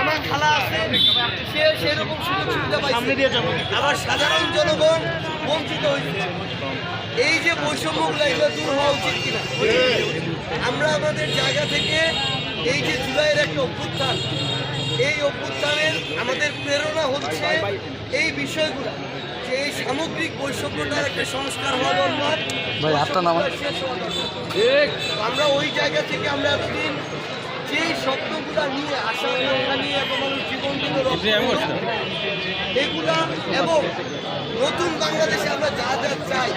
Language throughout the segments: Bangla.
আমার খালা আছে, সে সেরকম সুযোগ সুবিধা পাইছে, আবার সাধারণ জনগণ বঞ্চিত হয়েছে। এই যে বৈষম্যগুলো এগুলো দূর হওয়া উচিত কিনা? আমরা আমাদের জায়গা থেকে এই যে জুলাইয়ের একটা অভ্যুত্থান, এই অভ্যুত্থানের আমাদের প্রেরণা হচ্ছে এই বিষয়গুলো, যে এই সামগ্রিক বৈষম্যটার একটা সংস্কার হওয়া দরকার। আমরা ওই জায়গা থেকে আমরা এতদিন যেই স্বপ্নগুলা নিয়ে আশার কথা নিয়ে এত মানুষ জীবন দিল এগুলা, এবং নতুন বাংলাদেশে আমরা যা যা চাই,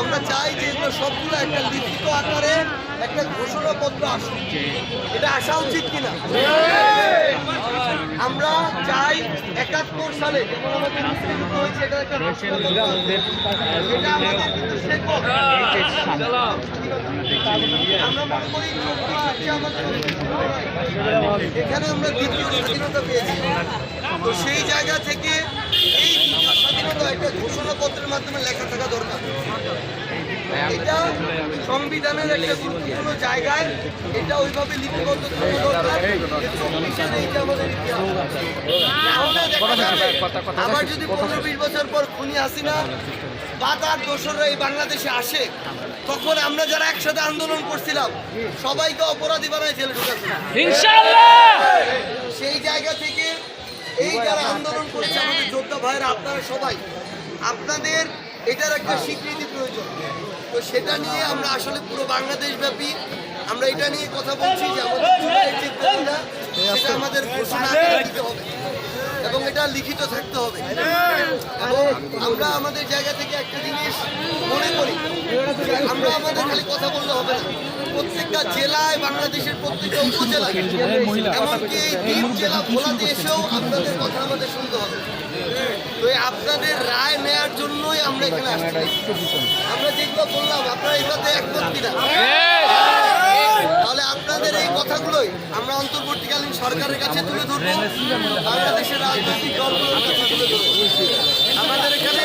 আমরা চাই যে এগুলো সবগুলো একটা লিখিত আকারে একটা ঘোষণাপত্র আসুক। এটা আসা উচিত কিনা? আমরা চাই 71 সালে যখন আমাদের মুক্তিযুদ্ধ হয়েছে, এটা একটা এটা আমাদের কিন্তু শেকড়। আমরা মনে করি এখানে আমরা দ্বিতীয় স্বাধীনতা পেয়েছি। তো সেই জায়গা থেকে এই দ্বিতীয় স্বাধীনতা একটা ঘোষণাপত্রের মাধ্যমে লেখা থাকা দরকার। এটা সংবিধানের একটা গুরুত্বপূর্ণ জায়গায় এটা ওইভাবে লিপিবদ্ধ থাকা দরকার। এইটা আমাদের আবার যদি 15-20 বছর পর খুনি হাসিনা বা তার দোসররা এই বাংলাদেশে আসে, তখন আমরা যারা একসাথে আন্দোলন করছিলাম সবাইকে অপরাধী বানায় জেলে ঢুকাচ্ছে ইনশাআল্লাহ। সেই জায়গা থেকে এই যারা আন্দোলন করেছে আমাদের যোদ্ধা ভাইরা, আপনারা সবাই, আপনাদের এটার একটা স্বীকৃতি প্রয়োজন। তো সেটা নিয়ে আমরা আসলে পুরো বাংলাদেশ ব্যাপী আমরা এটা নিয়ে কথা বলছি যে আমাদের জুলাইয়ের যে দাবিটা সেটা আমাদের ঘোষণা দিতে হবে এবং এটা লিখিত থাকতে হবে। এবং আমরা আমাদের জায়গা থেকে একটা জিনিস মনে করি, আমরা আমাদের খালি কথা বললে হবে না, প্রত্যেকটা জেলায়, বাংলাদেশের প্রত্যেকটা উপজেলায়, এমনকি এই দ্বীপ জেলা ভোলাতে এসেও আপনাদের কথা আমাদের শুনতে হবে। তো আপনাদের রায় নেওয়ার জন্যই আমরা এখানে আসছি। আমরা যেগুলো বললাম আপনারা এটাতে একমত কিনা? তাহলে আপনাদের এই কথাগুলোই আমরা অন্তর্বর্তীকালীন সরকারের কাছে তুলে ধরবো, বাংলাদেশের রাজনৈতিক দলগুলোর কাছে তুলে ধরবো। আমাদের এখানে